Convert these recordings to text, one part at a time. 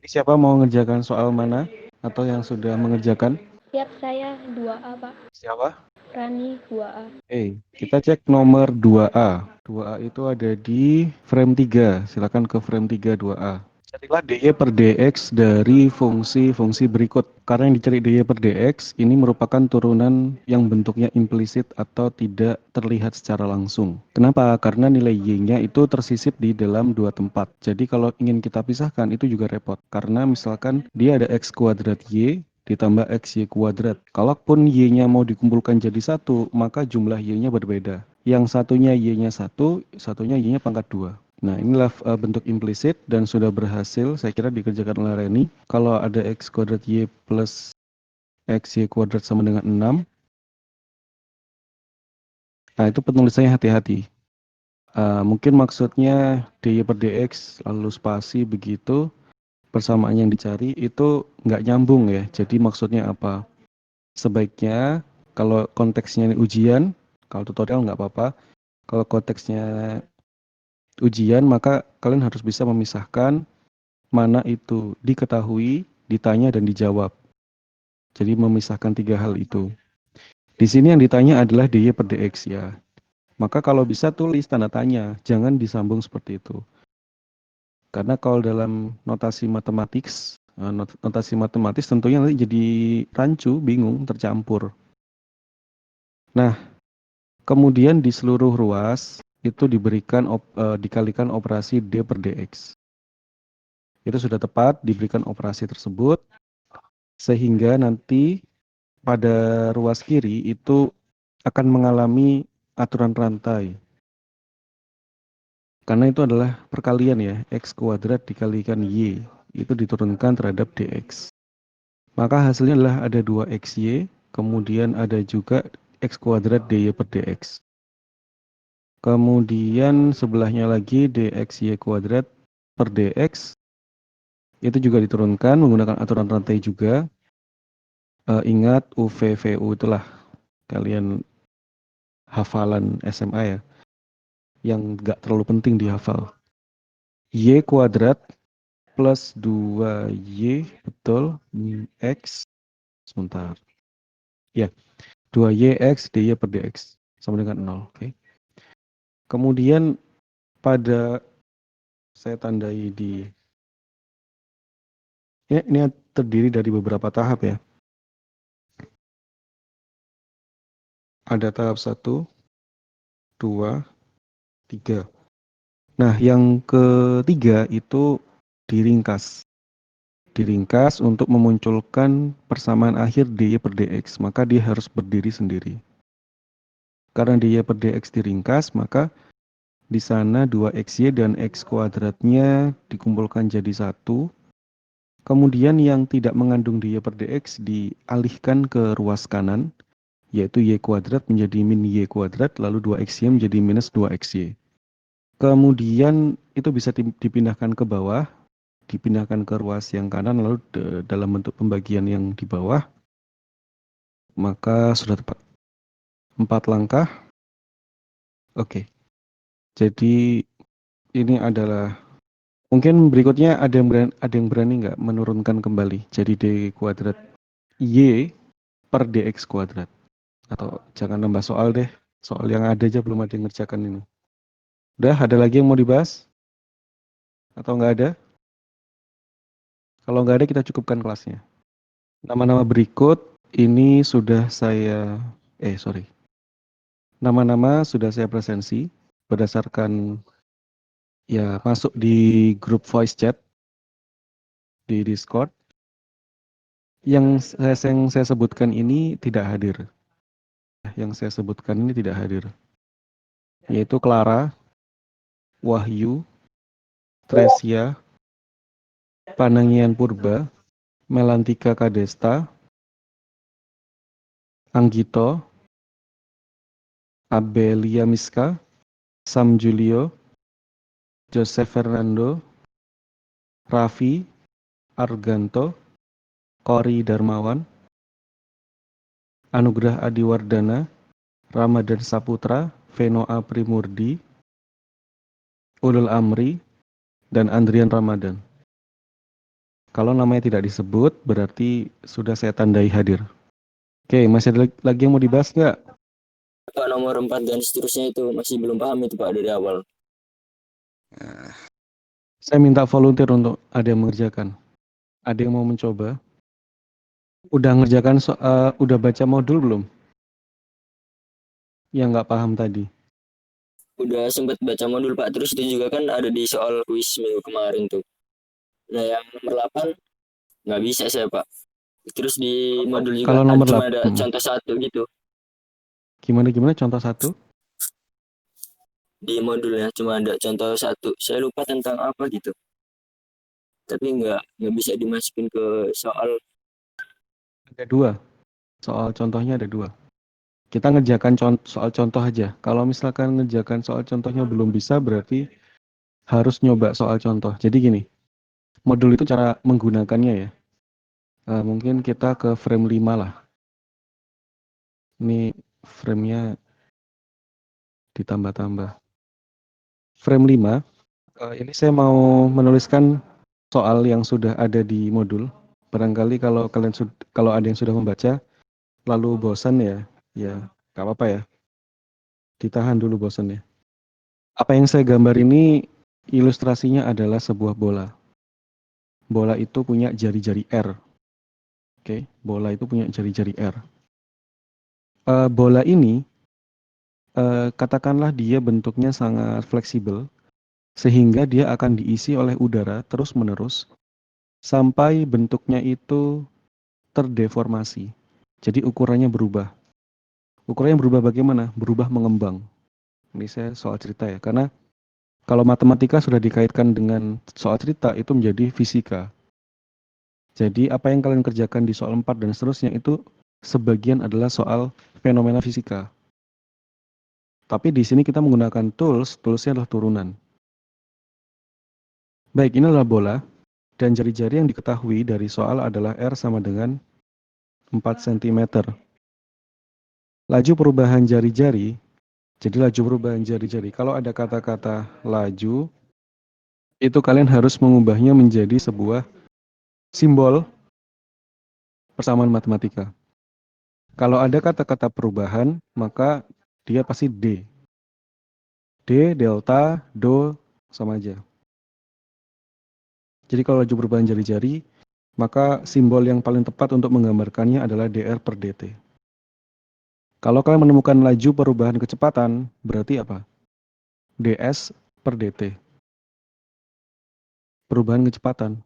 Siapa mau mengerjakan soal mana? Atau yang sudah mengerjakan? Siap, saya 2A, Pak. Siapa? Rani 2A. Kita cek nomor 2A. 2A itu ada di frame 3. Silakan ke frame 3 2A. Carilah dy per dx dari fungsi-fungsi berikut. Karena yang dicari dy per dx ini merupakan turunan yang bentuknya implisit atau tidak terlihat secara langsung. Kenapa? Karena nilai y-nya itu tersisip di dalam dua tempat. Jadi kalau ingin kita pisahkan itu juga repot. Karena misalkan dia ada x kuadrat y ditambah xy kuadrat. Kalaupun y-nya mau dikumpulkan jadi satu, maka jumlah y-nya berbeda. Yang satunya y-nya 1, satunya y-nya pangkat 2. Nah, inilah bentuk implisit dan sudah berhasil saya kira dikerjakan oleh Reni. Kalau ada x kuadrat y plus xy kuadrat sama dengan 6, nah itu penulisannya hati-hati. Mungkin maksudnya dy per dx lalu spasi begitu, persamaan yang dicari itu nggak nyambung ya. Jadi maksudnya apa? Sebaiknya kalau konteksnya ini ujian, kalau tutorial nggak apa-apa. Kalau konteksnya ujian, maka kalian harus bisa memisahkan mana itu diketahui, ditanya, dan dijawab. Jadi memisahkan tiga hal itu. Di sini yang ditanya adalah dy per dx ya. Maka kalau bisa tulis tanda tanya, jangan disambung seperti itu. Karena kalau dalam notasi matematis, tentunya nanti jadi rancu, bingung, tercampur. Nah, kemudian di seluruh ruas itu dikalikan operasi d per dx. Itu sudah tepat diberikan operasi tersebut sehingga nanti pada ruas kiri itu akan mengalami aturan rantai. Karena itu adalah perkalian ya, x kuadrat dikalikan y, itu diturunkan terhadap dx. Maka hasilnya adalah ada 2xy, kemudian ada juga x kuadrat dy per dx. Kemudian sebelahnya lagi dxy kuadrat per dx, itu juga diturunkan menggunakan aturan rantai juga. Ingat UVVU itulah kalian hafalan SMA ya, yang nggak terlalu penting dihafal. Y kuadrat plus 2y, betul, x, sebentar. Ya, 2y x dy per dx sama dengan 0. Oke. Kemudian pada saya tandai di ya, ini terdiri dari beberapa tahap ya. Ada tahap 1, 2, 3. Nah, yang ketiga itu diringkas. Diringkas untuk memunculkan persamaan akhir dy per dx, maka dia harus berdiri sendiri. Karena dy per dx diringkas, maka di sana 2xy dan x kuadratnya dikumpulkan jadi satu. Kemudian yang tidak mengandung dy per dx dialihkan ke ruas kanan, yaitu y kuadrat menjadi min y kuadrat, lalu 2xy menjadi minus 2xy. Kemudian itu bisa dipindahkan ke bawah, dipindahkan ke ruas yang kanan, lalu dalam bentuk pembagian yang di bawah, maka sudah tepat. 4 langkah. Oke. Jadi ini adalah, mungkin berikutnya ada yang berani nggak menurunkan kembali jadi d kuadrat y per dx kuadrat. Atau jangan nambah soal deh. Soal yang ada aja belum ada yang ngerjakan ini. Udah, ada lagi yang mau dibahas? Atau nggak ada? Kalau nggak ada kita cukupkan kelasnya. Nama-nama berikut ini sudah saya, sorry. Nama-nama sudah saya presensi berdasarkan ya masuk di grup voice chat di Discord. Yang saya sebutkan ini tidak hadir. Yang saya sebutkan ini tidak hadir. Yaitu Clara, Wahyu, Tresia, Panangian Purba, Melantika Kadesta, Anggito, Abelia Miska, Sam Julio, Joseph Fernando, Raffi, Arganto, Kori Darmawan, Anugrah Adiwardana, Ramadan Saputra, Veno A. Primurdi, Ulul Amri, dan Andrian Ramadan. Kalau namanya tidak disebut, berarti sudah saya tandai hadir. Oke, masih ada lagi yang mau dibahas nggak? Pak, nomor 4 dan seterusnya itu masih belum paham itu Pak dari awal. Saya minta volunteer untuk ada yang mengerjakan. Ada yang mau mencoba? Udah ngerjakan udah baca modul belum? Yang nggak paham tadi. Udah sempat baca modul Pak, terus itu juga kan ada di soal kuis minggu kemarin tuh. Nah yang nomor 8 nggak bisa saya Pak. Terus di modul juga Kalau nomor cuma ada 8, contoh satu gitu. gimana contoh satu? Di modulnya cuma ada contoh satu. Saya lupa tentang apa gitu. Tapi nggak bisa dimasukin ke soal. Ada dua. Soal contohnya ada dua. Kita ngerjakan soal contoh aja. Kalau misalkan ngerjakan soal contohnya belum bisa, berarti harus nyoba soal contoh. Jadi gini, modul itu cara menggunakannya ya. Mungkin kita ke frame 5 lah. Ini framenya ditambah-tambah. Frame 5, ini saya mau menuliskan soal yang sudah ada di modul. Barangkali kalau ada yang sudah membaca, lalu bosan ya nggak apa-apa ya. Ditahan dulu bosannya. Apa yang saya gambar ini ilustrasinya adalah sebuah bola. Bola itu punya jari-jari R. Oke, bola itu punya jari-jari R. Bola ini katakanlah dia bentuknya sangat fleksibel sehingga dia akan diisi oleh udara terus-menerus sampai bentuknya itu terdeformasi. Jadi ukurannya berubah. Ukurannya berubah bagaimana? Berubah mengembang. Ini saya soal cerita ya, karena kalau matematika sudah dikaitkan dengan soal cerita itu menjadi fisika. Jadi apa yang kalian kerjakan di soal 4 dan seterusnya itu sebagian adalah soal fenomena fisika. Tapi di sini kita menggunakan toolsnya adalah turunan. Baik, ini adalah bola, dan jari-jari yang diketahui dari soal adalah R sama dengan 4 cm. Laju perubahan jari-jari, jadi laju perubahan jari-jari. Kalau ada kata-kata laju, itu kalian harus mengubahnya menjadi sebuah simbol persamaan matematika. Kalau ada kata-kata perubahan, maka dia pasti D. D, delta, do, sama aja. Jadi kalau laju perubahan jari-jari, maka simbol yang paling tepat untuk menggambarkannya adalah dr per dt. Kalau kalian menemukan laju perubahan kecepatan, berarti apa? ds per dt. Perubahan kecepatan.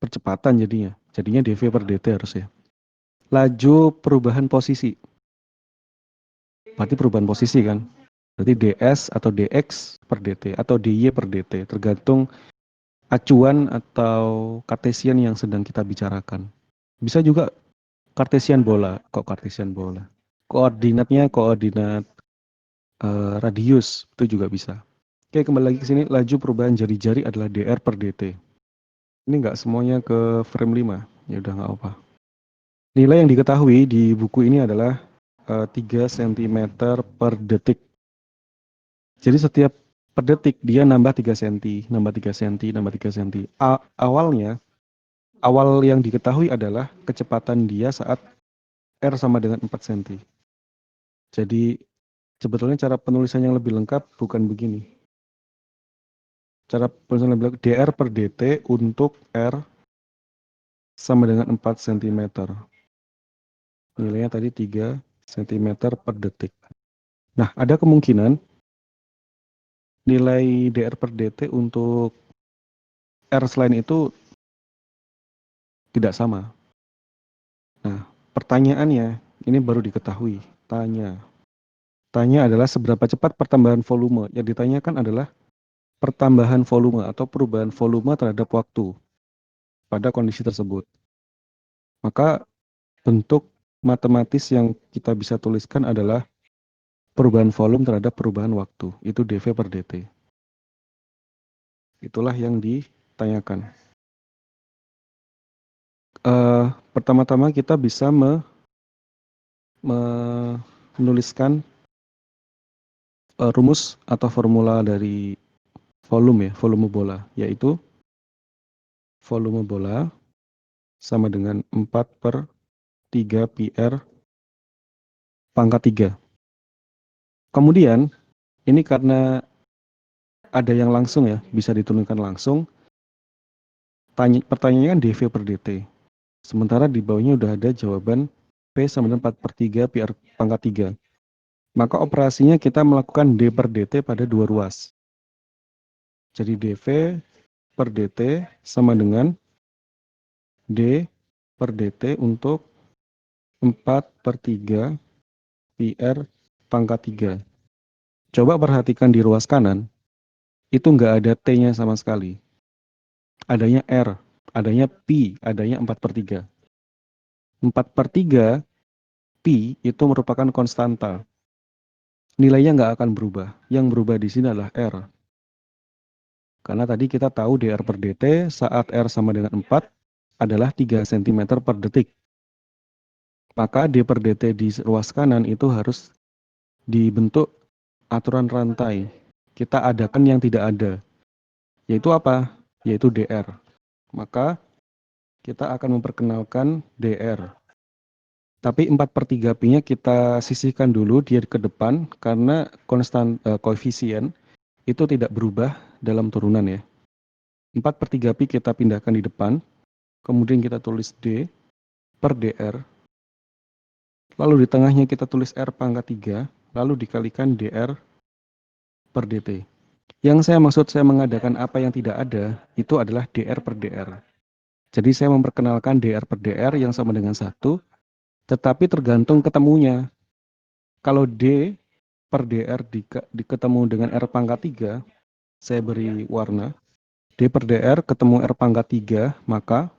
Percepatan jadinya. Jadinya dv per dt harusnya. Laju perubahan posisi. Berarti perubahan posisi kan? Berarti ds atau dx per dt atau dy per dt. Tergantung acuan atau kartesian yang sedang kita bicarakan. Bisa juga kartesian bola. Kok kartesian bola? Koordinatnya koordinat radius, itu juga bisa. Oke, kembali lagi ke sini. Laju perubahan jari-jari adalah dr per dt. Ini nggak semuanya ke frame 5. Ya udah nggak apa. Nilai yang diketahui di buku ini adalah 3 cm per detik. Jadi setiap per detik dia nambah 3 cm, nambah 3 cm, nambah 3 cm. Awal yang diketahui adalah kecepatan dia saat R sama dengan 4 cm. Jadi sebetulnya cara penulisan yang lebih lengkap bukan begini. Cara penulisan lebih lengkap dr per dt untuk R sama dengan 4 cm. Nilainya tadi 3 cm per detik. Nah, ada kemungkinan nilai dr per dt untuk R selain itu tidak sama. Nah, pertanyaannya ini baru diketahui. Tanya adalah seberapa cepat pertambahan volume. Yang ditanyakan adalah pertambahan volume atau perubahan volume terhadap waktu pada kondisi tersebut. Maka bentuk matematis yang kita bisa tuliskan adalah perubahan volume terhadap perubahan waktu. Itu dV per dt. Itulah yang ditanyakan. Pertama-tama kita bisa menuliskan rumus atau formula dari volume bola, yaitu volume bola sama dengan 4/3 pi r pangkat 3. Kemudian, ini karena ada yang langsung ya, bisa diturunkan langsung. Pertanyaannya kan dV per dt. Sementara di bawahnya udah ada jawaban P sama dengan 4/3 pi r pangkat 3. Maka operasinya kita melakukan D per dt pada dua ruas. Jadi dV per dt sama dengan D per dt untuk 4/3 pi r pangkat 3. Coba perhatikan di ruas kanan, itu nggak ada T-nya sama sekali. Adanya R, adanya Pi, adanya 4/3. 4/3 Pi itu merupakan konstanta. Nilainya nggak akan berubah. Yang berubah di sini adalah R. Karena tadi kita tahu dr per dt saat R sama dengan 4 adalah 3 cm per detik. Maka D per dt di ruas kanan itu harus dibentuk aturan rantai. Kita adakan yang tidak ada. Yaitu apa? Yaitu dr. Maka kita akan memperkenalkan dr. Tapi 4/3 pi-nya kita sisihkan dulu dia ke depan karena koefisien itu tidak berubah dalam turunan ya. 4/3 pi kita pindahkan di depan, kemudian kita tulis D per dr, lalu di tengahnya kita tulis R pangkat 3, lalu dikalikan dr per dt. Yang saya maksud saya mengadakan apa yang tidak ada, itu adalah dr per dr. Jadi saya memperkenalkan dr per dr yang sama dengan 1, tetapi tergantung ketemunya. Kalau D per dr ketemu dengan R pangkat 3, saya beri warna. D per dr ketemu R pangkat 3, maka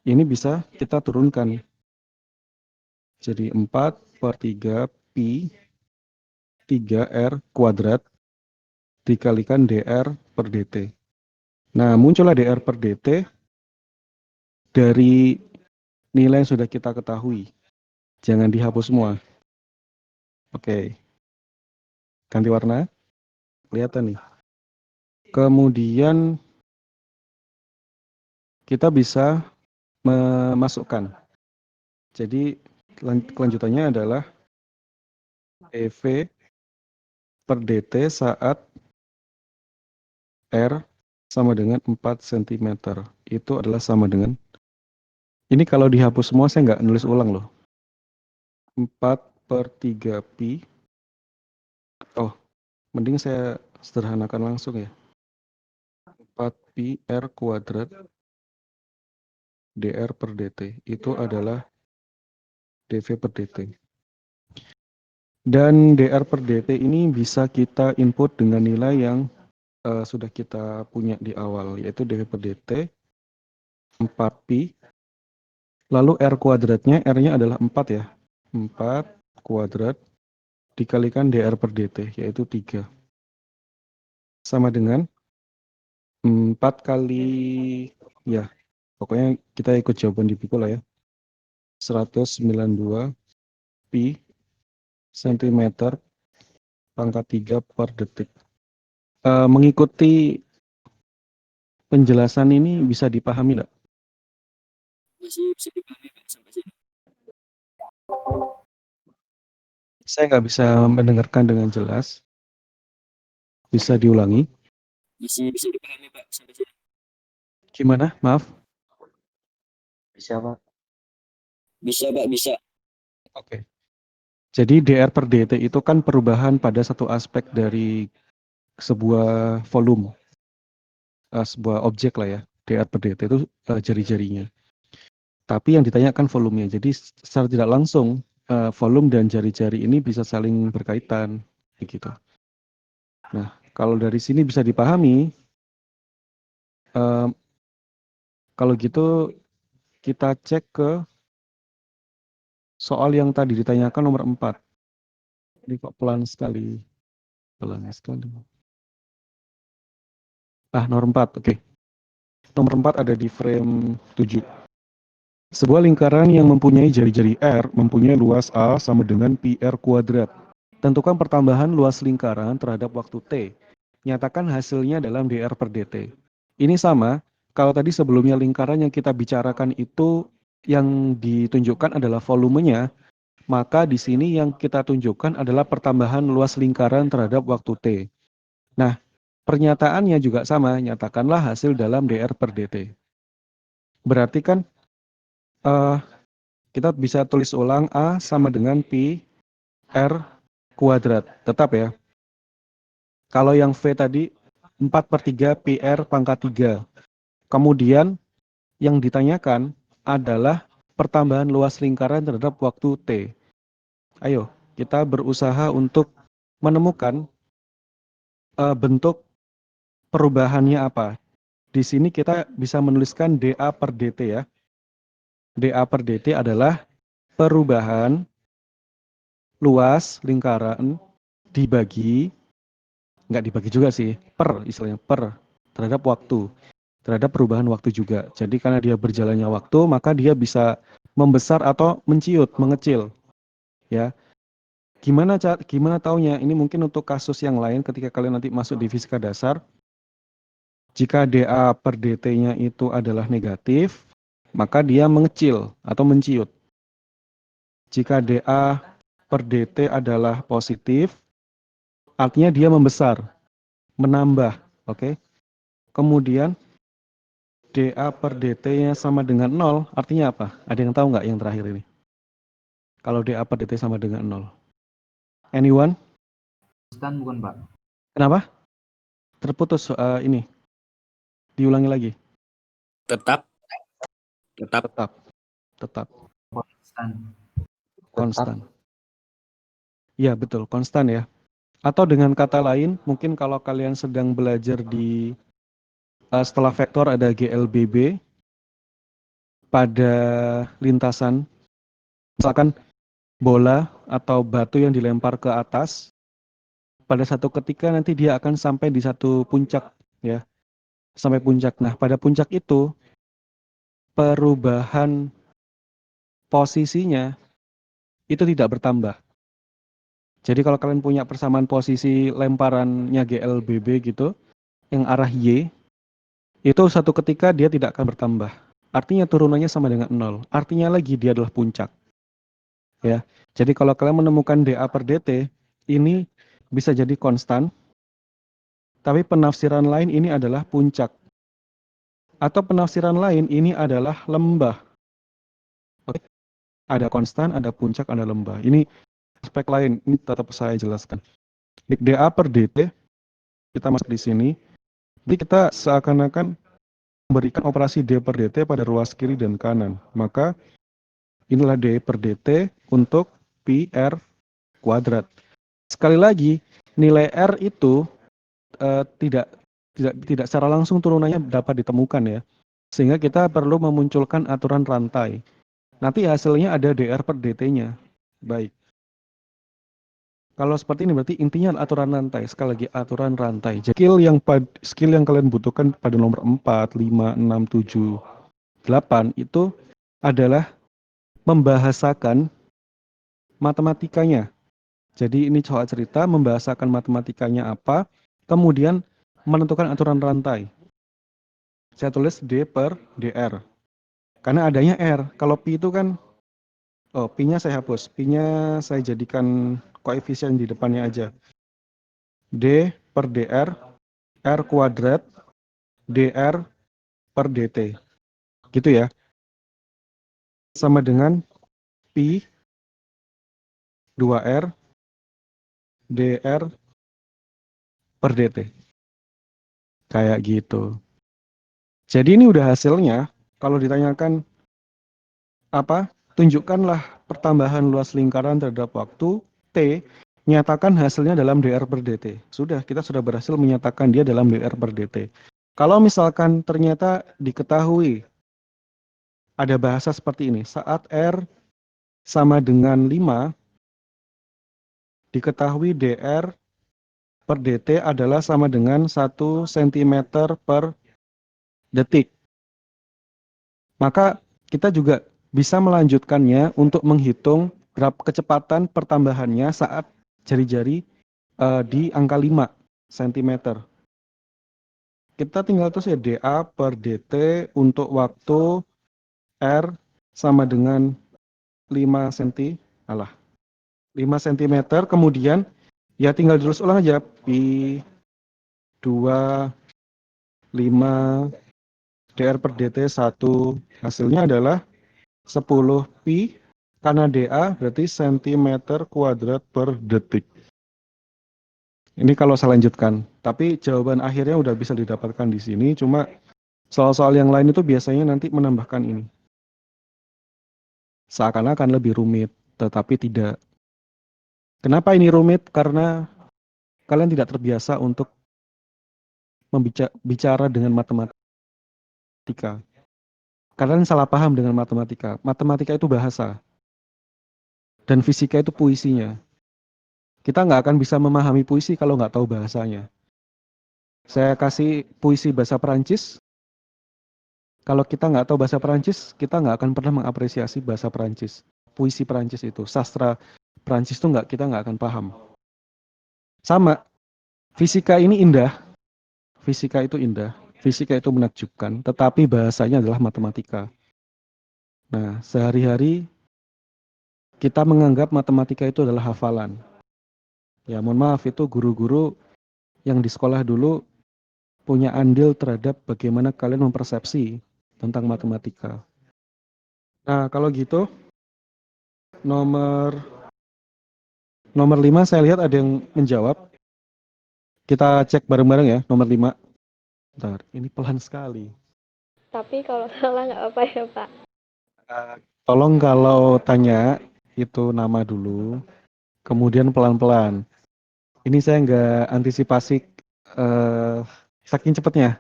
ini bisa kita turunkan. Jadi 4/3 pi 3R kuadrat dikalikan dr per dt. Nah, muncullah dr per dt dari nilai yang sudah kita ketahui. Jangan dihapus semua. Oke. Ganti warna. Kelihatan nih. Kemudian kita bisa memasukkan. Jadi kelanjutannya adalah EV per dt saat R sama dengan 4 cm. Itu adalah sama dengan, ini kalau dihapus semua saya nggak nulis ulang loh. 4/3 pi. Oh, mending saya sederhanakan langsung ya. 4 pi R kuadrat dr per dt. Itu adalah dV per dt. Dan dr per dt ini bisa kita input dengan nilai yang sudah kita punya di awal, yaitu dV per dt 4 pi. Lalu R kuadratnya, R-nya adalah 4 ya. 4 kuadrat dikalikan dr per dt, yaitu 3. Sama dengan 4 kali, ya pokoknya kita ikut jawaban di buku lah ya. 192 pi cm pangkat 3 per detik. Mengikuti penjelasan ini bisa dipahami nggak? Masih bisa dipahami Pak sampai sini. Saya nggak bisa mendengarkan dengan jelas. Bisa diulangi? Masih bisa dipahami Pak sampai sini. Gimana? Maaf. Bisa, Pak. Bisa Pak, bisa. Oke. Jadi dr per dt itu kan perubahan pada satu aspek dari sebuah volume, sebuah objek lah ya. Dr per dt itu jari-jarinya. Tapi yang ditanyakan volumenya. Jadi secara tidak langsung volume dan jari-jari ini bisa saling berkaitan, begitu. Nah, kalau dari sini bisa dipahami, kalau gitu kita cek ke soal yang tadi ditanyakan nomor 4. Ini kok pelan sekali. Pelan sekali. Nomor 4, oke. Nomor 4 ada di frame 7. Sebuah lingkaran yang mempunyai jari-jari R mempunyai luas A sama dengan pi R kuadrat. Tentukan pertambahan luas lingkaran terhadap waktu T. Nyatakan hasilnya dalam dr per dt. Ini sama, kalau tadi sebelumnya lingkaran yang kita bicarakan itu yang ditunjukkan adalah volumenya, maka di sini yang kita tunjukkan adalah pertambahan luas lingkaran terhadap waktu T. Nah, pernyataannya juga sama, nyatakanlah hasil dalam dr per dt. Berarti kan kita bisa tulis ulang A sama dengan pi r kuadrat, tetap ya. Kalau yang V tadi 4/3 pi r pangkat 3. Kemudian yang ditanyakan adalah pertambahan luas lingkaran terhadap waktu T. Ayo, kita berusaha untuk menemukan bentuk perubahannya apa. Di sini kita bisa menuliskan dA per dt ya. dA per dt adalah perubahan luas lingkaran dibagi, nggak dibagi juga sih, istilahnya per, terhadap waktu, terhadap perubahan waktu juga. Jadi karena dia berjalannya waktu, maka dia bisa membesar atau mengecil. Ya, gimana taunya? Ini mungkin untuk kasus yang lain ketika kalian nanti masuk di fisika dasar. Jika dA per dt-nya itu adalah negatif, maka dia mengecil atau menciut. Jika dA per dt adalah positif, artinya dia membesar, menambah. Oke. Kemudian dA per dt-nya sama dengan 0, artinya apa? Ada yang tahu nggak yang terakhir ini? Kalau dA per dt sama dengan 0. Anyone? Konstan bukan, Pak? Kenapa? Terputus ini. Diulangi lagi. Tetap. Konstan. Ya, betul, konstan ya. Atau dengan kata lain, mungkin kalau kalian sedang belajar di setelah vektor ada GLBB pada lintasan, misalkan bola atau batu yang dilempar ke atas, pada satu ketika nanti dia akan sampai di satu puncak ya. Sampai puncak. Nah, pada puncak itu perubahan posisinya itu tidak bertambah. Jadi kalau kalian punya persamaan posisi lemparannya GLBB gitu, yang arah Y, itu satu ketika dia tidak akan bertambah. Artinya turunannya sama dengan 0. Artinya lagi dia adalah puncak. Ya. Jadi kalau kalian menemukan dA per dt, ini bisa jadi konstan, tapi penafsiran lain ini adalah puncak. Atau penafsiran lain ini adalah lembah. Oke. Ada konstan, ada puncak, ada lembah. Ini aspek lain, ini tetap saya jelaskan. dA per dt, kita masuk di sini. Jadi kita seakan-akan memberikan operasi d per dt pada ruas kiri dan kanan. Maka inilah d per dt untuk pi r kuadrat. Sekali lagi, nilai r itu tidak secara langsung turunannya dapat ditemukan ya. Sehingga kita perlu memunculkan aturan rantai. Nanti hasilnya ada dr per dt-nya. Baik. Kalau seperti ini berarti intinya aturan rantai. Sekali lagi aturan rantai. Jadi skill yang kalian butuhkan pada nomor 4, 5, 6, 7, 8 itu adalah membahasakan matematikanya. Jadi ini soal cerita, membahasakan matematikanya apa, kemudian menentukan aturan rantai. Saya tulis D per dr. Karena adanya R. Kalau Pi itu kan, Pi-nya saya hapus. Pi-nya saya jadikan koefisien di depannya aja. D per dr, R kuadrat, dr per dt. Gitu ya. Sama dengan Pi 2R dr per dt. Kayak gitu. Jadi ini udah hasilnya. Kalau ditanyakan apa? Tunjukkanlah pertambahan luas lingkaran terhadap waktu T. Nyatakan hasilnya dalam dr per dt. Sudah, kita sudah berhasil menyatakan dia dalam dr per dt. Kalau misalkan ternyata diketahui ada bahasa seperti ini. Saat R sama dengan 5, diketahui dr per dt adalah sama dengan 1 cm per detik. Maka kita juga bisa melanjutkannya untuk menghitung berapa kecepatan pertambahannya saat jari-jari di angka 5 cm. Kita tinggal terus ya dA per dt untuk waktu R sama dengan 5 cm. 5 cm, kemudian ya tinggal terus ulang aja. Pi 2, 5, dr per dt 1. Hasilnya adalah 10 pi, karena dA berarti cm kuadrat per detik. Ini kalau saya lanjutkan. Tapi jawaban akhirnya udah bisa didapatkan di sini, cuma soal-soal yang lain itu biasanya nanti menambahkan ini. Seakan-akan lebih rumit, tetapi tidak. Kenapa ini rumit? Karena kalian tidak terbiasa untuk bicara dengan matematika. Kalian salah paham dengan matematika. Matematika itu bahasa. Dan fisika itu puisinya. Kita nggak akan bisa memahami puisi kalau nggak tahu bahasanya. Saya kasih puisi bahasa Perancis. Kalau kita nggak tahu bahasa Perancis, kita nggak akan pernah mengapresiasi bahasa Perancis. Puisi Perancis itu, sastra Perancis itu kita nggak akan paham. Sama, fisika ini indah. Fisika itu indah. Fisika itu menakjubkan, tetapi bahasanya adalah matematika. Nah, sehari-hari kita menganggap matematika itu adalah hafalan. Ya, mohon maaf, itu guru-guru yang di sekolah dulu punya andil terhadap bagaimana kalian mempersepsi tentang matematika. Nah, kalau gitu, nomor 5 saya lihat ada yang menjawab. Kita cek bareng-bareng ya, nomor 5. Bentar, ini pelan sekali. Tapi kalau salah nggak apa ya, Pak? Tolong kalau tanya, itu nama dulu, kemudian pelan-pelan. Ini saya nggak antisipasi saking cepatnya.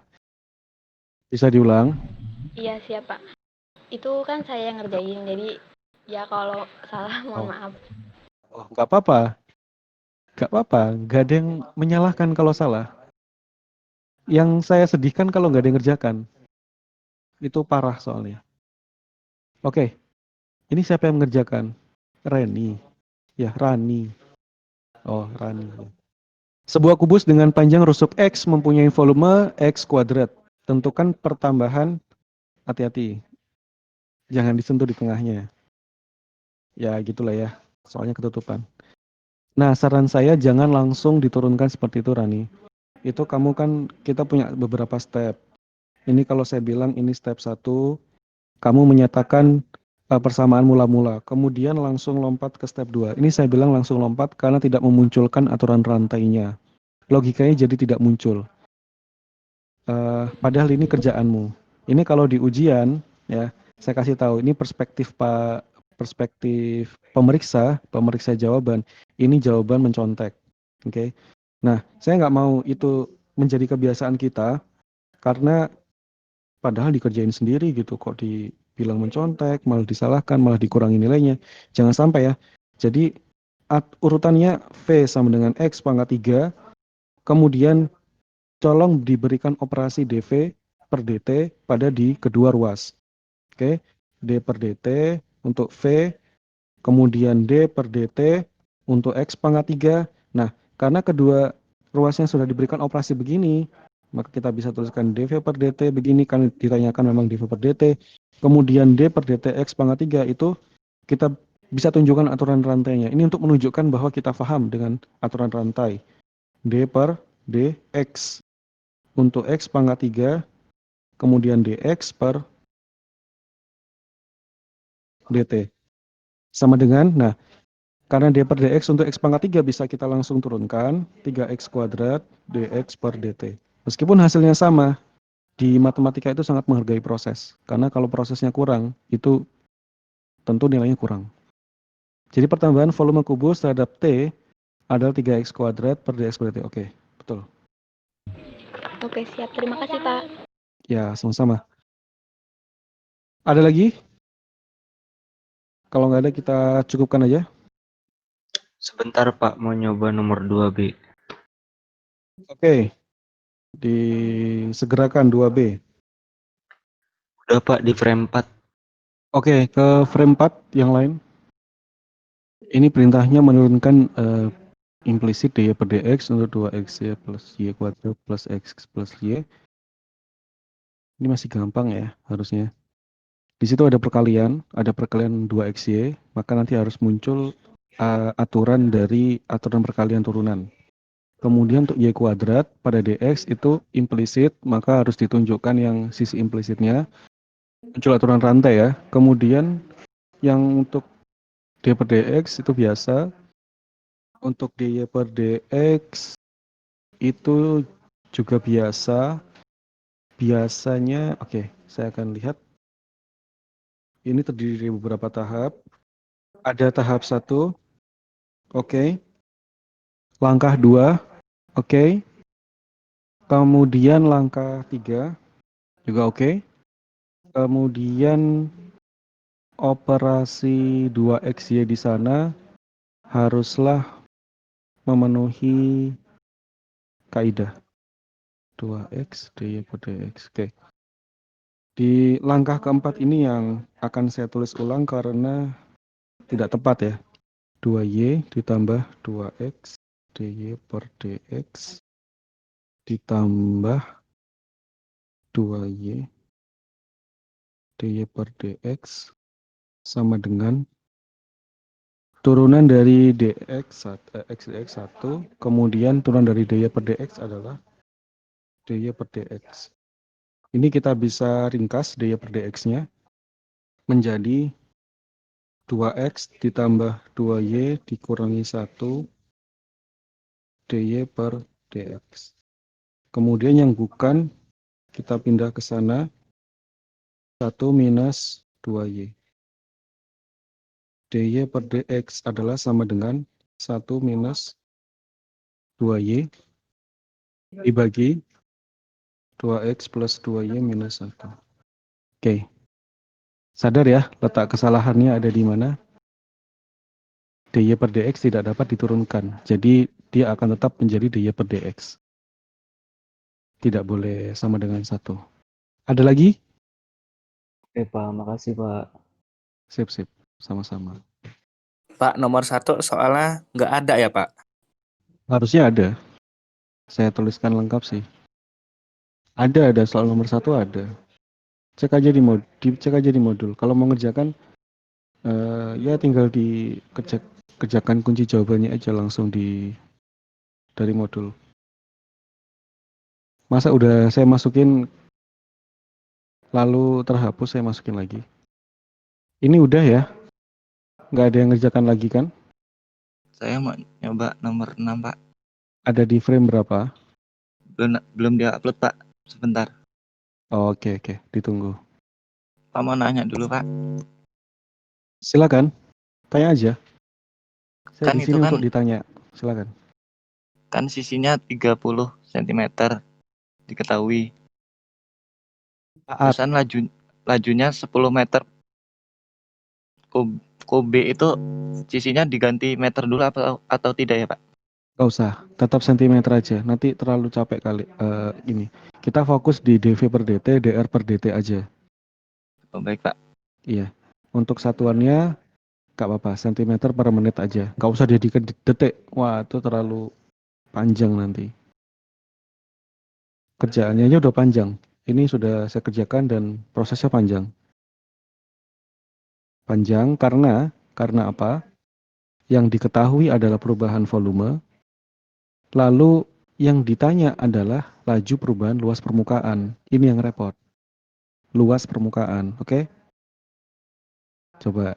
Bisa diulang? Iya, siap, Pak. Itu kan saya yang ngerjain, jadi ya kalau salah mohon maaf. Oh, nggak apa-apa. Nggak apa-apa. Nggak ada yang menyalahkan kalau salah. Yang saya sedihkan kalau nggak ada yang ngerjakan. Itu parah soalnya. Oke, ini siapa yang mengerjakan? Reni. Ya, Rani. Oh, Rani. Sebuah kubus dengan panjang rusuk X mempunyai volume X kuadrat. Tentukan pertambahan, hati-hati. Jangan disentuh di tengahnya. Ya, gitulah ya. Soalnya ketutupan. Nah, saran saya jangan langsung diturunkan seperti itu, Rani. Itu kamu kan, kita punya beberapa step. Ini kalau saya bilang ini step 1, kamu menyatakan persamaan mula-mula. Kemudian langsung lompat ke step 2. Ini saya bilang langsung lompat karena tidak memunculkan aturan rantainya. Logikanya jadi tidak muncul. Padahal ini kerjaanmu. Ini kalau di ujian, ya, saya kasih tahu, ini perspektif pemeriksa jawaban. Ini jawaban mencontek. Oke. Nah, saya nggak mau itu menjadi kebiasaan kita, karena padahal dikerjain sendiri gitu, kok dibilang mencontek, malah disalahkan, malah dikurangi nilainya. Jangan sampai ya. Jadi urutannya V sama dengan X pangkat 3, kemudian tolong diberikan operasi dV per dt pada di kedua ruas. Oke, d per dt untuk V, kemudian d per dt untuk X pangkat 3. Nah, karena kedua ruasnya sudah diberikan operasi begini, maka kita bisa tuliskan dV per dt begini, kan ditanyakan memang dV per dt. Kemudian d per dt X pangkat 3 itu kita bisa tunjukkan aturan rantainya. Ini untuk menunjukkan bahwa kita paham dengan aturan rantai. D per dx untuk X pangkat 3, kemudian dx per dt. Sama dengan, nah, karena d per dx untuk X pangkat 3 bisa kita langsung turunkan, 3x kuadrat dx per dt. Meskipun hasilnya sama, di matematika itu sangat menghargai proses. Karena kalau prosesnya kurang, itu tentu nilainya kurang. Jadi pertambahan volume kubus terhadap T adalah 3x kuadrat per dx per dt. Oke, betul. Oke, siap. Terima kasih, Pak. Ya, sama-sama. Ada lagi? Kalau nggak ada, kita cukupkan aja. Sebentar Pak, mau nyoba nomor 2B. Oke, disegerakan 2B. Udah Pak, di frame 4. Oke, ke frame 4 yang lain. Ini perintahnya menurunkan implisit dy per dx untuk 2xy plus y kuadrat plus x plus y. Ini masih gampang ya harusnya. Di situ ada perkalian 2xy, maka nanti harus muncul aturan dari aturan perkalian turunan. Kemudian untuk y kuadrat pada dx itu implisit, maka harus ditunjukkan yang sisi implisitnya. Muncul aturan rantai ya. Kemudian yang untuk d per dx itu biasa. Untuk dy per dx itu juga biasa. Biasanya, oke, saya akan lihat. Ini terdiri dari beberapa tahap. Ada tahap 1, oke. Langkah 2, oke. Kemudian langkah 3, juga oke. Kemudian operasi 2xy di sana haruslah memenuhi kaidah 2x dy per dx. Oke. Di langkah keempat ini yang akan saya tulis ulang karena tidak tepat ya. 2y ditambah 2x dy per dx ditambah 2y dy per dx sama dengan turunan dari dx x dx 1, kemudian turunan dari dy per dx adalah dy per dx. Ini kita bisa ringkas dy per dx-nya menjadi 2x ditambah 2y dikurangi 1 dy per dx. Kemudian yang bukan kita pindah ke sana 1 minus 2y. dy per dx adalah sama dengan 1 minus 2y dibagi 2x plus 2y minus 1. Oke. Sadar ya, letak kesalahannya ada di mana? dy per dx tidak dapat diturunkan. Jadi dia akan tetap menjadi dy per dx. Tidak boleh sama dengan 1. Ada lagi? Oke Pak, makasih Pak. Sip, sip. Sama-sama. Pak, nomor 1 soalnya nggak ada ya, Pak? Harusnya ada. Saya tuliskan lengkap sih. Ada soal nomor 1 ada. Cek aja di modul. Kalau mau ngerjakan, ya tinggal kerjakan kunci jawabannya aja langsung dari modul. Masa udah saya masukin lalu terhapus, saya masukin lagi. Ini udah ya? Nggak ada yang ngerjakan lagi kan? Saya mau nyoba nomor 6 Pak. Ada di frame berapa? Belum dia-upload Pak. Sebentar. Oh, oke, ditunggu. Pak mau nanya dulu Pak. Silakan, tanya aja. Saya Kan di itu sini kan, untuk ditanya. Silakan. kan sisinya 30 cm diketahui. Saat Terusan lajunya 10 meter. Kobe itu sisinya diganti meter dulu atau tidak ya Pak? nggak usah, tetap sentimeter aja. Nanti terlalu capek kali. Ini kita fokus di dv per dt, dr per dt aja. Oh, baik Pak. Iya. Untuk satuannya nggak apa-apa, sentimeter per menit aja. Nggak usah jadikan detik. Wah, itu terlalu panjang nanti. Kerjaannya aja udah panjang. Ini sudah saya kerjakan dan prosesnya panjang. Panjang karena apa? Yang diketahui adalah perubahan volume. Lalu yang ditanya adalah laju perubahan luas permukaan. Ini yang repot. Luas permukaan, oke? Coba.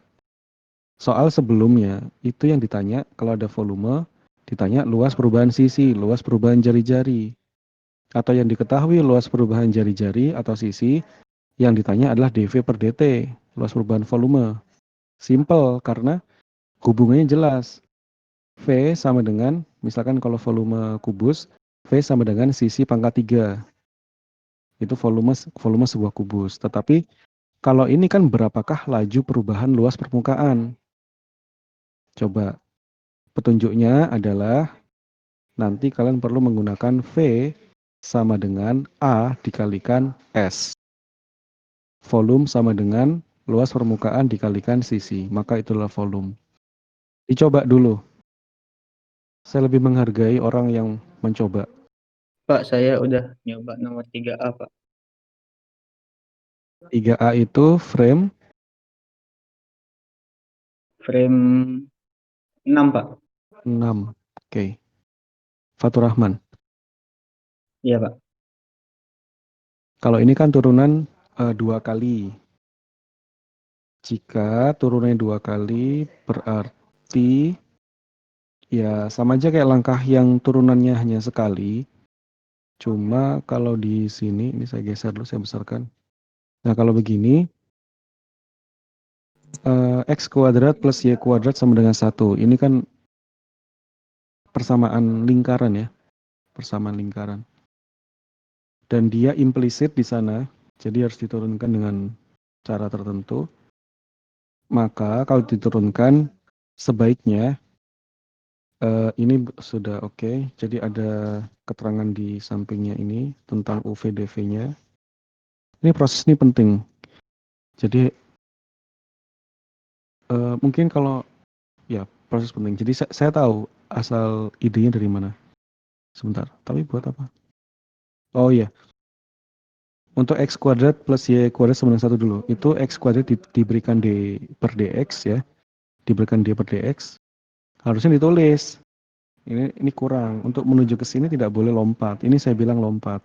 Soal sebelumnya itu yang ditanya kalau ada volume, ditanya luas perubahan sisi, luas perubahan jari-jari. Atau yang diketahui luas perubahan jari-jari atau sisi, yang ditanya adalah dv per dt, luas perubahan volume. Simple karena hubungannya jelas. V sama dengan, misalkan kalau volume kubus, V sama dengan sisi pangkat 3. Itu volume sebuah kubus. Tetapi kalau ini kan berapakah laju perubahan luas permukaan? Coba. Petunjuknya adalah nanti kalian perlu menggunakan V sama dengan A dikalikan S. Volume sama dengan luas permukaan dikalikan sisi. Maka itulah volume. Dicoba dulu. Saya lebih menghargai orang yang mencoba. Pak, saya udah nyoba nomor 3A, Pak. 3A itu frame Frame 6, Pak. 6. Oke. Fatur Rahman. Iya, Pak. Kalau ini kan turunan 2 kali. Jika turunannya 2 kali berarti ya sama aja kayak langkah yang turunannya hanya sekali. Cuma kalau di sini, ini saya geser dulu, saya besarkan. Nah kalau begini, x kuadrat plus y kuadrat sama dengan 1. Ini kan persamaan lingkaran ya, persamaan lingkaran. Dan dia implisit di sana, jadi harus diturunkan dengan cara tertentu. Maka kalau diturunkan, sebaiknya ini sudah oke. Jadi ada keterangan di sampingnya ini tentang UV-DV-nya. Ini proses ini penting. Jadi mungkin kalau ya proses penting. Jadi saya tahu asal idenya dari mana. Sebentar, tapi buat apa? Oh iya, untuk x kuadrat plus y kuadrat sama dengan 1 dulu. Itu x kuadrat diberikan d per dx ya. Diberikan d per dx. Harusnya ditulis. Ini kurang. Untuk menuju ke sini tidak boleh lompat. Ini saya bilang lompat.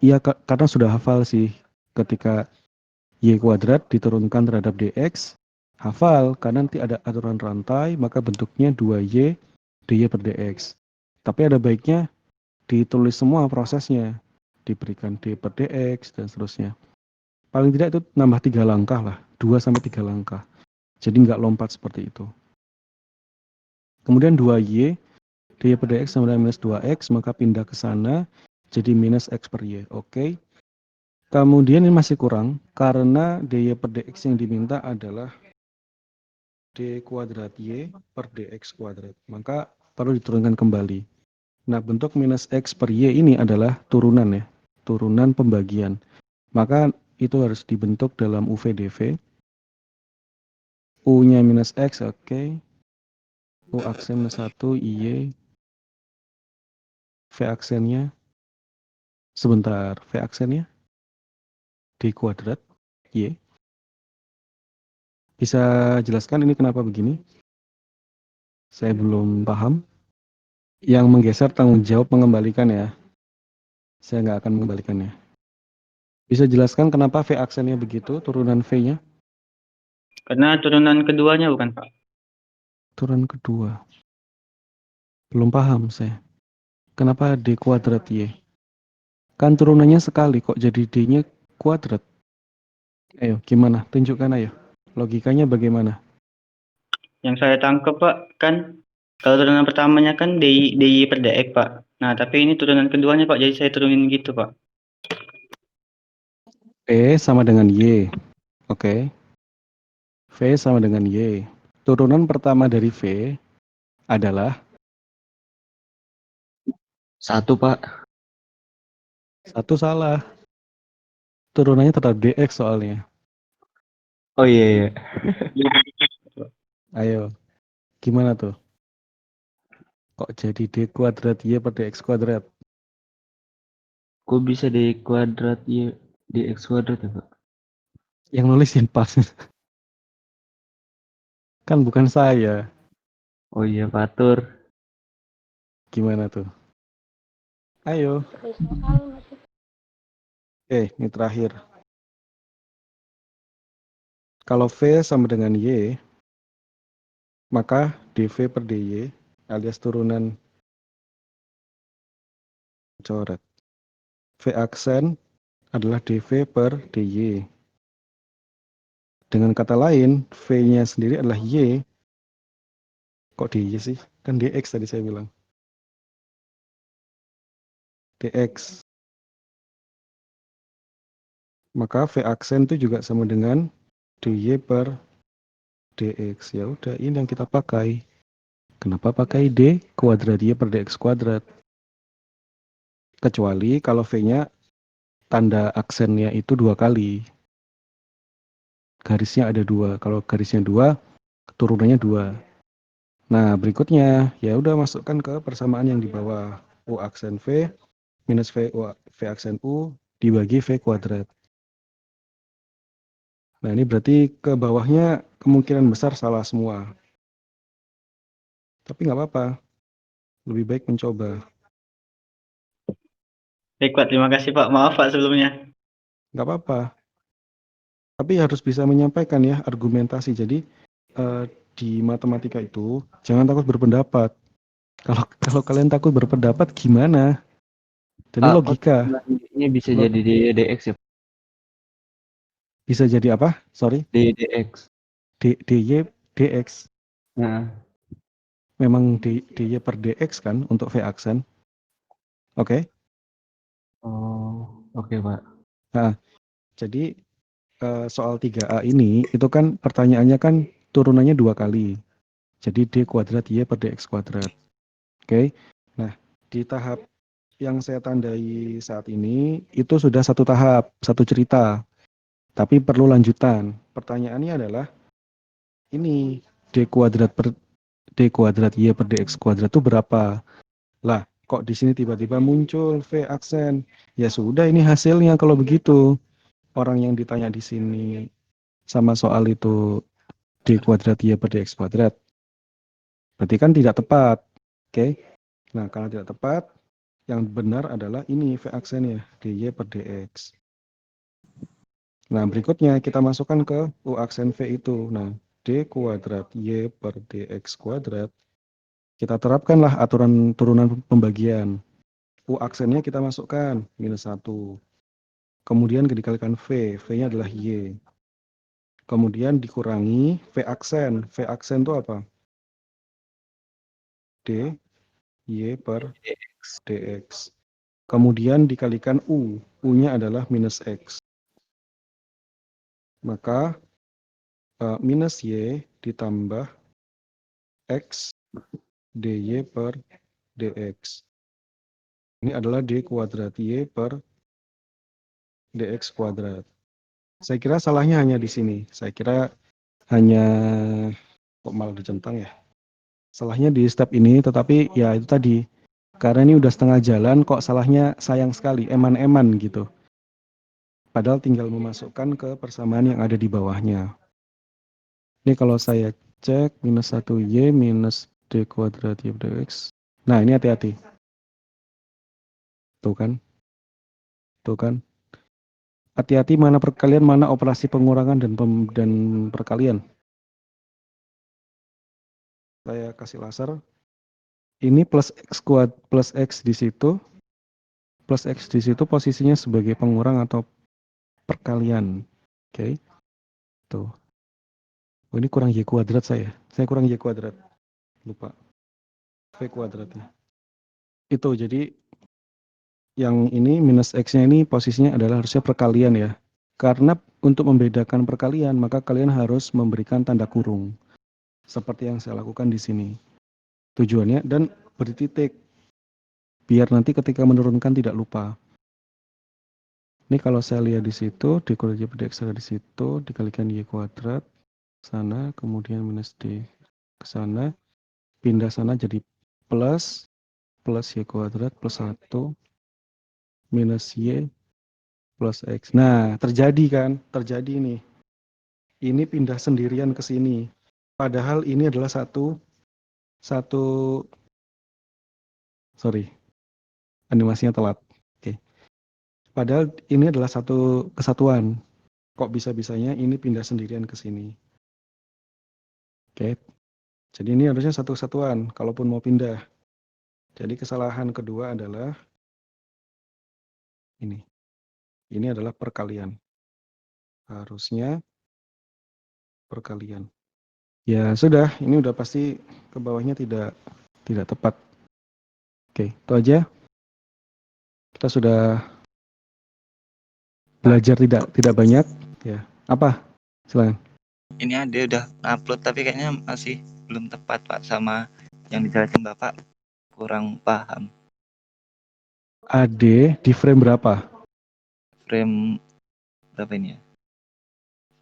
Iya, karena sudah hafal sih. Ketika y kuadrat diturunkan terhadap dx, hafal. Karena nanti ada aturan rantai, maka bentuknya 2y dy per dx. Tapi ada baiknya ditulis semua prosesnya. Diberikan d per dx, dan seterusnya. Paling tidak itu nambah 3 langkah lah. 2-3 langkah. Jadi nggak lompat seperti itu. Kemudian 2y dy per dx sama dengan minus 2x, maka pindah ke sana jadi minus x per y. Oke. Kemudian ini masih kurang karena dy per dx yang diminta adalah d kuadrat y per dx kuadrat. Maka perlu diturunkan kembali. Nah, bentuk minus x per y ini adalah turunan ya. Turunan pembagian. Maka itu harus dibentuk dalam UV-DV. U-nya minus x, oke. U aksen minus 1, y. V aksennya. Sebentar, V aksennya. D kuadrat, y. Bisa jelaskan ini kenapa begini? Saya belum paham. Yang menggeser tanggung jawab mengembalikan ya. Saya nggak akan mengembalikannya. Bisa jelaskan kenapa V aksennya begitu, turunan V-nya? Karena turunan keduanya bukan, Pak? Turunan kedua. Belum paham saya. Kenapa D kuadrat Y? Kan turunannya sekali, kok jadi D-nya kuadrat? Ayo, gimana? Tunjukkan ayo. Logikanya bagaimana? Yang saya tangkap, Pak, kan kalau turunan pertamanya kan dy per dx, Pak. Nah, tapi ini turunan keduanya, Pak. Jadi saya turunin gitu, Pak. V sama dengan Y. Oke. V sama dengan Y. Turunan pertama dari V adalah 1, Pak. 1 salah. Turunannya tetap dx soalnya. Oh iya, iya. Ayo, gimana tuh? Kok jadi D kuadrat Y per dx kuadrat? Kok bisa D kuadrat Y dx kuadrat ya, Pak? Yang nulisin pas. Kan bukan saya. Oh iya, Fatur. Gimana tuh? Ayo. Tulis lokal masih. Ini terakhir. Kalau V sama dengan Y, maka dV per dy alias turunan coret. V aksen adalah dV per dy. Dengan kata lain, V-nya sendiri adalah Y. Kok dy sih? Kan dx tadi saya bilang. Dx. Maka V aksen itu juga sama dengan dy per dx. Ya udah, ini yang kita pakai. Kenapa pakai d kuadrat y per dx kuadrat? Kecuali kalau V-nya tanda aksennya itu 2 kali. Garisnya ada 2. Kalau garisnya 2, turunannya 2. Nah, berikutnya ya udah masukkan ke persamaan yang di bawah. U aksen V minus V aksen U dibagi V kuadrat. Nah, ini berarti ke bawahnya kemungkinan besar salah semua. Tapi nggak apa-apa. Lebih baik mencoba. Baik Pak, terima kasih Pak. Maaf Pak sebelumnya. Nggak apa-apa. Tapi harus bisa menyampaikan ya argumentasi. Jadi di matematika itu jangan takut berpendapat. Kalau kalian takut berpendapat gimana? Dan ini Pak, logika. ini bisa jadi DX ya, Bisa jadi apa? Sorry. DX. DY DX. Nah, Memang DY per DX kan untuk V aksen. Oke. oh, oke Pak. Nah, jadi soal 3A ini itu kan pertanyaannya kan turunannya 2 kali. Jadi D kuadrat Y per DX kuadrat. Oke. Nah, di tahap yang saya tandai saat ini itu sudah satu tahap, satu cerita. Tapi perlu lanjutan. Pertanyaannya adalah ini D kuadrat per D kuadrat Y per DX kuadrat itu berapa? Lah, kok di sini tiba-tiba muncul V aksen? Ya sudah, ini hasilnya kalau begitu. Orang yang ditanya di sini sama soal itu D kuadrat Y per DX kuadrat. Berarti kan tidak tepat. Oke. Nah, kalau tidak tepat, yang benar adalah ini V aksennya, DY per DX. Nah, berikutnya kita masukkan ke U aksen V itu. Nah, D kuadrat Y per DX kuadrat. Kita terapkanlah aturan turunan pembagian. U aksennya kita masukkan, minus 1. Kemudian dikalikan V, V-nya adalah Y. Kemudian dikurangi V aksen. V aksen itu apa? D, Y per DX. Kemudian dikalikan U. U-nya adalah minus X. Maka minus Y ditambah X DY per DX. Ini adalah D kuadrat Y per DX kuadrat. Saya kira salahnya hanya di sini. Saya kira hanya, kok malah dicentang ya. Salahnya di step ini, tetapi ya itu tadi. Karena ini udah setengah jalan, kok salahnya sayang sekali, eman-eman gitu. Padahal tinggal memasukkan ke persamaan yang ada di bawahnya. Ini kalau saya cek, minus 1Y minus D kuadrat Y per DX. Nah, ini hati-hati. Tuh kan? Tuh kan? Hati-hati mana perkalian, mana operasi pengurangan dan perkalian. Saya kasih laser. Ini plus X di situ. Plus X di situ posisinya sebagai pengurang atau perkalian. Oke. Tuh. Oh, ini kurang Y kuadrat saya. Saya kurang Y kuadrat. Lupa. V kuadratnya. Itu jadi yang ini minus X-nya ini posisinya adalah harusnya perkalian ya. Karena untuk membedakan perkalian, maka kalian harus memberikan tanda kurung. Seperti yang saya lakukan di sini. Tujuannya, dan beri titik. Biar nanti ketika menurunkan tidak lupa. Ini kalau saya lihat di situ, D kuadrat Y per DX ada di situ, dikalikan Y kuadrat, sana, kemudian minus D ke sana, pindah sana jadi plus Y kuadrat plus 1, minus Y plus X. Nah, terjadi kan? Terjadi nih. Ini pindah sendirian ke sini. Padahal ini adalah sorry, animasinya telat. Oke. Padahal ini adalah satu kesatuan. Kok bisa-bisanya ini pindah sendirian ke sini. Oke. Jadi ini harusnya satu kesatuan, kalaupun mau pindah. Jadi kesalahan kedua adalah ini. Ini adalah perkalian. Harusnya perkalian. Ya sudah, ini udah pasti ke bawahnya tidak tepat. Oke, itu aja. Kita sudah belajar tidak banyak. Ya, apa? Silakan. Ini ada udah upload tapi kayaknya masih belum tepat Pak, sama yang dijelaskan Bapak kurang paham. AD di frame berapa? Frame berapa ini ya?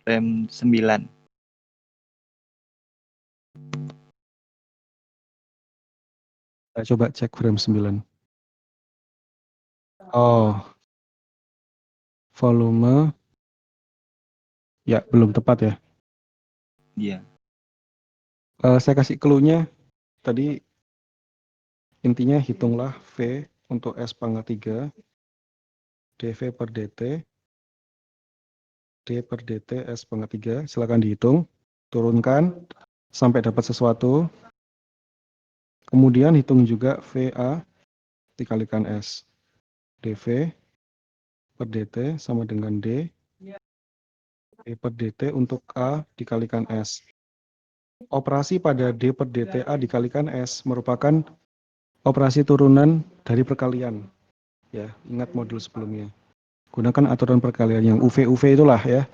Frame 9. Saya coba cek frame 9. Oh, volume Ya, belum tepat ya. Iya. Saya kasih clue-nya tadi, intinya hitunglah V untuk S pangkat 3, dV per dt, D per dt S pangkat 3. Silakan dihitung, turunkan sampai dapat sesuatu. Kemudian hitung juga VA dikalikan S. dV per dt sama dengan D per dt untuk A dikalikan S. Operasi pada D per dt A dikalikan S merupakan operasi turunan dari perkalian. Ya, ingat modul sebelumnya. Gunakan aturan perkalian yang UV itulah ya.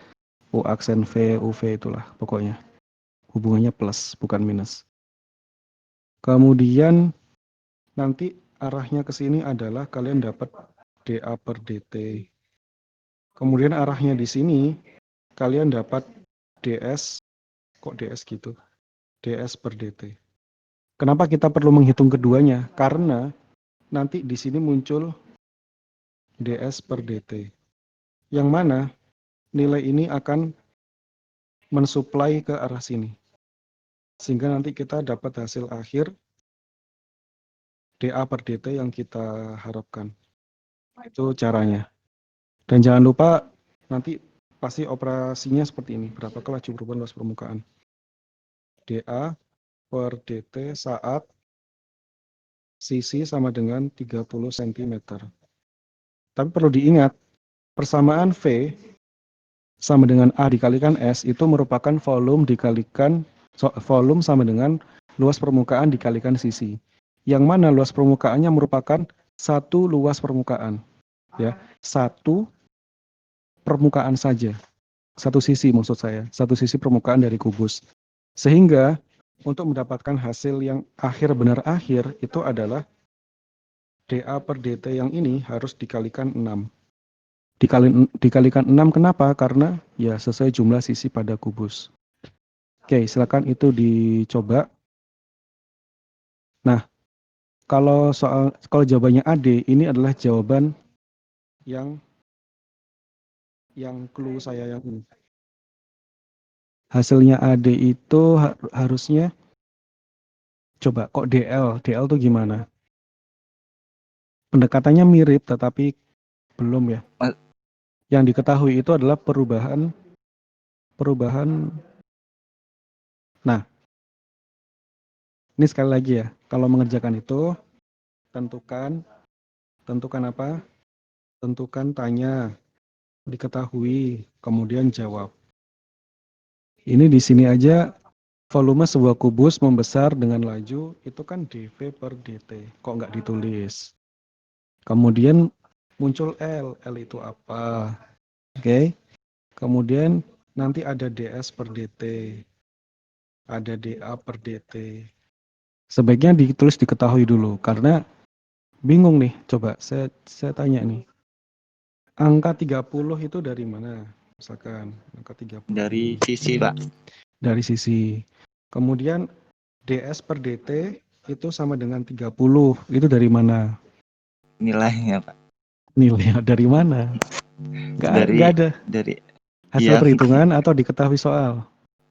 U aksen V, UV itulah pokoknya. Hubungannya plus, bukan minus. Kemudian nanti arahnya ke sini adalah kalian dapat dA per dt. Kemudian arahnya di sini kalian dapat ds, kok ds gitu? ds per dt. Kenapa kita perlu menghitung keduanya? Karena nanti di sini muncul ds per dt. Yang mana nilai ini akan mensuplai ke arah sini. Sehingga nanti kita dapat hasil akhir dA per dt yang kita harapkan. Itu caranya. Dan jangan lupa nanti pasti operasinya seperti ini. Berapakah laju perubahan luas permukaan? dA per dt saat sisi sama dengan 30 cm. Tapi perlu diingat, persamaan V sama dengan A dikalikan S itu merupakan volume dikalikan volume sama dengan luas permukaan dikalikan sisi. Yang mana luas permukaannya merupakan satu luas permukaan. Ya, satu permukaan saja. Satu sisi maksud saya, satu sisi permukaan dari kubus. Sehingga untuk mendapatkan hasil yang akhir benar akhir itu adalah dA per dt yang ini harus dikalikan 6. Dikalikan 6 kenapa? Karena ya sesuai jumlah sisi pada kubus. Oke, silakan itu dicoba. Nah, kalau jawabannya AD, ini adalah jawaban yang clue saya yang ini. Hasilnya AD itu harusnya, coba kok DL tuh gimana? Pendekatannya mirip tetapi belum ya. Yang diketahui itu adalah perubahan. Nah, ini sekali lagi ya, kalau mengerjakan itu tentukan apa? Tentukan tanya, diketahui, kemudian jawab. Ini di sini aja volume sebuah kubus membesar dengan laju itu kan dV per dt. Kok nggak ditulis? Kemudian muncul L itu apa? Oke. Kemudian nanti ada ds per dt. Ada dA per dt. Sebaiknya ditulis diketahui dulu karena bingung nih. Coba saya tanya nih. Angka 30 itu dari mana? Misalkan angka 30. Dari sisi, Pak. Dari sisi. Kemudian ds per dt itu sama dengan 30. Itu dari mana? Nilainya, Pak. Nilai dari mana? Nggak ada. Dari Hasil ya, perhitungan atau diketahui soal?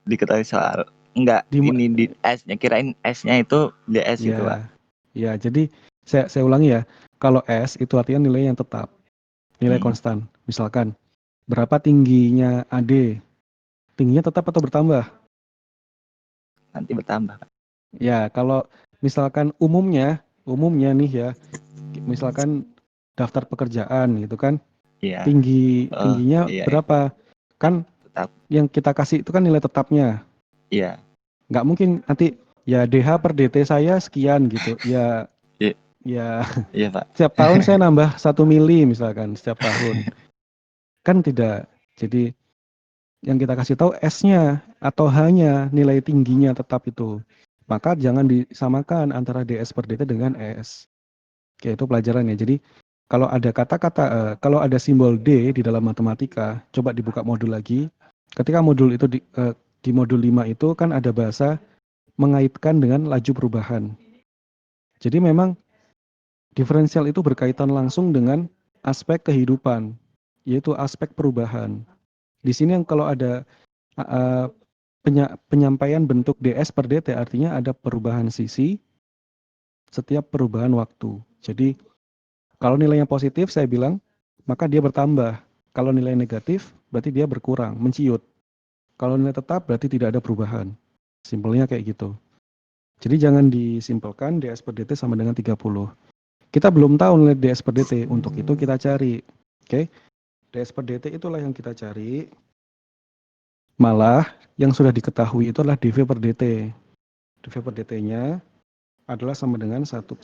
Diketahui soal. Enggak, ini di S-nya. Kirain S-nya itu DS ya, itu, Pak. Ya, jadi saya ulangi ya. Kalau S itu artinya nilai yang tetap. Nilai konstan. Misalkan, berapa tingginya AD? Tingginya tetap atau bertambah? Nanti bertambah. Ya, kalau misalkan umumnya nih ya, misalkan daftar pekerjaan gitu kan, Iya. tingginya iya, berapa? Kan tetap. Yang kita kasih itu kan nilai tetapnya. Iya. Nggak mungkin nanti ya DH per DT saya sekian gitu. Ya, Iya, Pak. Setiap tahun saya nambah 1 mili misalkan setiap tahun. Kan tidak. Jadi yang kita kasih tahu S-nya atau H-nya, nilai tingginya tetap itu. Maka jangan disamakan antara DS per DT dengan S. Oke, itu pelajaran ya. Jadi kalau ada kalau ada simbol D di dalam matematika, coba dibuka modul lagi. Ketika modul itu di modul 5 itu kan ada bahasa mengaitkan dengan laju perubahan. Jadi memang diferensial itu berkaitan langsung dengan aspek kehidupan, yaitu aspek perubahan. Di sini yang kalau ada uh, penyampaian bentuk ds per dt artinya ada perubahan sisi setiap perubahan waktu. Jadi kalau nilainya positif saya bilang maka dia bertambah. Kalau nilai negatif berarti dia berkurang, menciut. Kalau nilai tetap berarti tidak ada perubahan. Simpelnya kayak gitu. Jadi jangan disimpelkan ds per dt sama dengan 30. Kita belum tahu nilai ds per dt. Untuk itu kita cari. Oke. ds per dt itulah yang kita cari. Malah yang sudah diketahui itu adalah dv per dt. dv per dt-nya adalah sama dengan 10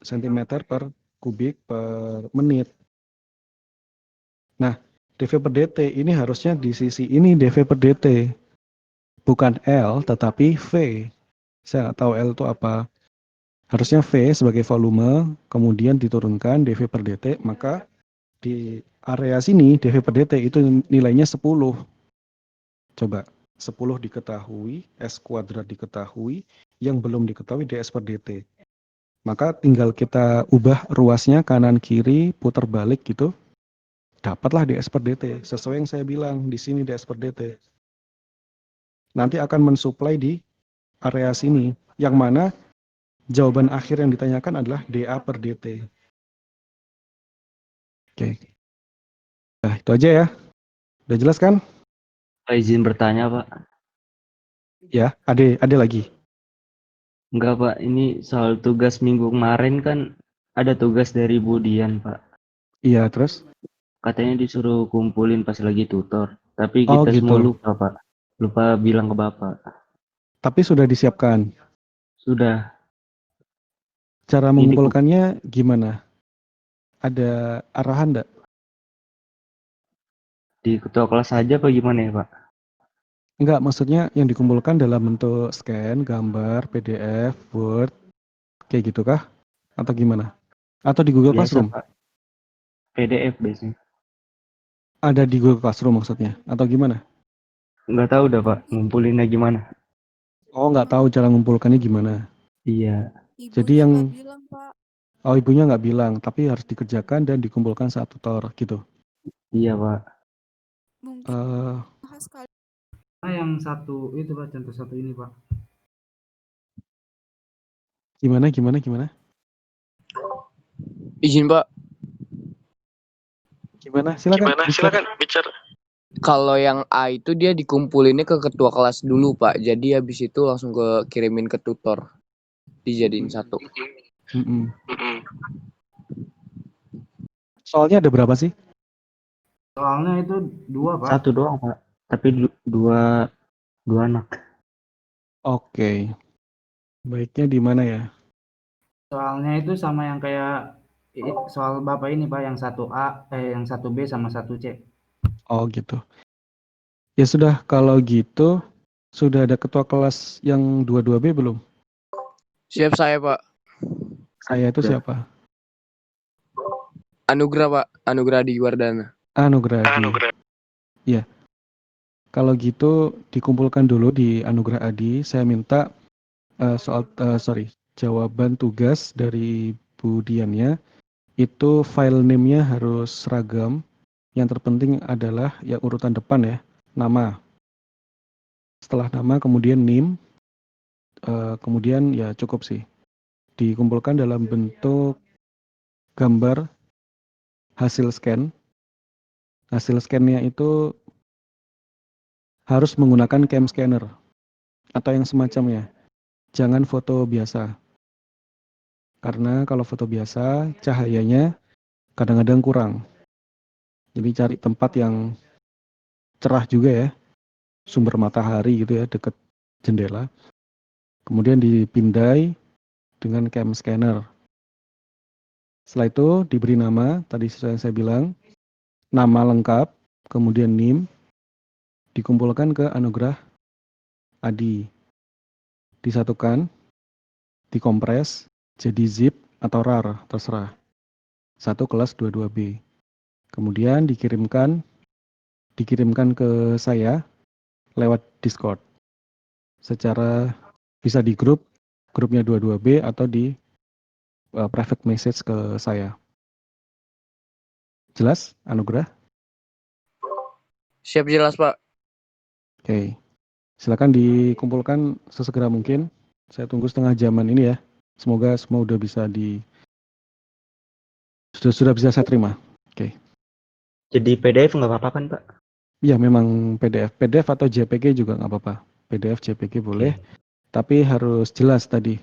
cm per kubik per menit. Nah, dv per dt ini harusnya di sisi ini dv per dt. Bukan L, tetapi V. Saya nggak tahu L itu apa. Harusnya V sebagai volume, kemudian diturunkan dv per dt, maka di area sini dv per dt itu nilainya 10. Coba, 10 diketahui, S kuadrat diketahui, yang belum diketahui ds per dt. Maka tinggal kita ubah ruasnya kanan kiri, putar balik gitu, dapatlah ds per dt. Sesuai yang saya bilang, di sini ds per dt. Nanti akan mensuplai di area sini, yang mana jawaban akhir yang ditanyakan adalah dA per dt. Oke. Nah, itu aja ya. Udah jelas kan? Pak, izin bertanya, Pak. Ya, ada lagi. Enggak, Pak. Ini soal tugas minggu kemarin kan ada tugas dari Budian, Pak. Iya, terus? Katanya disuruh kumpulin pas lagi tutor. Tapi Oh, kita semua gitu. lupa, Pak. Lupa bilang ke Bapak. Tapi sudah disiapkan. Sudah. Cara Ini mengumpulkannya gimana? Ada arahan enggak? di ketua kelas aja apa gimana ya, Pak? Enggak, maksudnya yang dikumpulkan dalam bentuk scan, gambar, PDF, Word, kayak gitu kah? Atau gimana? Atau di Google Biasa, Classroom? Pak. PDF biasanya. Ada di Google Classroom maksudnya? Atau gimana? Nggak tahu dah, Pak. Ngumpulinnya gimana. Oh, nggak tahu cara mengumpulkannya gimana. Iya. Jadi yang oh ibunya nggak bilang, tapi harus dikerjakan dan dikumpulkan saat tutor gitu. Iya, Pak. Eh, Yang satu itu Pak, contoh satu ini Pak. gimana? Izin Pak, Gimana? Silakan. bicara. Kalau yang A itu dia dikumpulinnya ke ketua kelas dulu Pak, jadi habis itu langsung kirimin ke tutor, dijadiin satu. Mm-mm. Soalnya ada berapa sih? Soalnya itu 2 Pak. Satu doang, Pak. Tapi dua anak. Oke. Baiknya di mana ya? Soalnya itu sama yang kayak soal Bapak ini Pak, yang 1A, yang 1B sama 1C. Oh gitu. Ya sudah, kalau gitu sudah ada ketua kelas yang 22B belum? Siap saya Pak. Saya itu Ya. siapa? Anugrah Pak, Anugrah Adi Wardana. Anugrah Adi. Ya. Kalau gitu dikumpulkan dulu di Anugrah Adi. Saya minta jawaban tugas dari Bu Diannya itu file name-nya harus seragam. Yang terpenting adalah ya urutan depan ya, nama. Setelah nama kemudian NIM, kemudian ya cukup sih. Dikumpulkan dalam bentuk gambar hasil scan. Hasil scan-nya itu harus menggunakan cam scanner atau yang semacamnya. Jangan foto biasa. Karena kalau foto biasa cahayanya kadang-kadang kurang. Jadi cari tempat yang cerah juga ya. Sumber matahari gitu ya dekat jendela. Kemudian dipindai dengan cam scanner. Setelah itu diberi nama, tadi sudah saya bilang, nama lengkap, kemudian NIM, dikumpulkan ke Anugrah Adi. Disatukan, dikompres, jadi zip atau rar, terserah. 1 kelas 22B. Kemudian dikirimkan ke saya lewat Discord. Secara bisa di grupnya 22B atau di private message ke saya. Jelas, Anugrah? Siap jelas, Pak. Oke. Silakan dikumpulkan sesegera mungkin. Saya tunggu setengah jaman ini ya. Semoga semua udah bisa sudah bisa saya terima. Oke. Jadi PDF nggak apa-apa kan, Pak? Iya, memang PDF atau JPG juga nggak apa-apa. PDF, JPG boleh, tapi harus jelas tadi.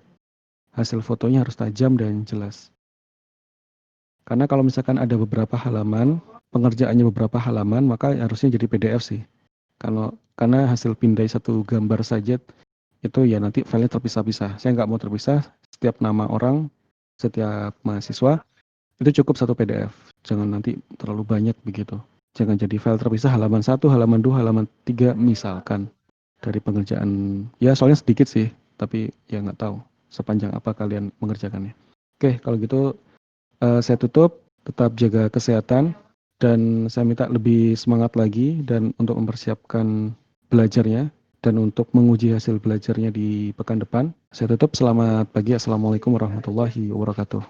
Hasil fotonya harus tajam dan jelas. Karena kalau misalkan ada beberapa halaman, pengerjaannya beberapa halaman, maka harusnya jadi PDF sih. Karena hasil pindai satu gambar saja itu ya nanti filenya terpisah-pisah. Saya nggak mau terpisah, setiap nama orang, setiap mahasiswa itu cukup satu PDF. Jangan nanti terlalu banyak begitu. Jangan jadi file terpisah halaman 1, halaman 2, halaman 3 misalkan. Dari pengerjaan, ya soalnya sedikit sih, tapi ya nggak tahu sepanjang apa kalian mengerjakannya. Oke, kalau gitu saya tutup, tetap jaga kesehatan, dan saya minta lebih semangat lagi dan untuk mempersiapkan belajarnya dan untuk menguji hasil belajarnya di pekan depan. Saya tutup, selamat pagi, Assalamualaikum warahmatullahi wabarakatuh.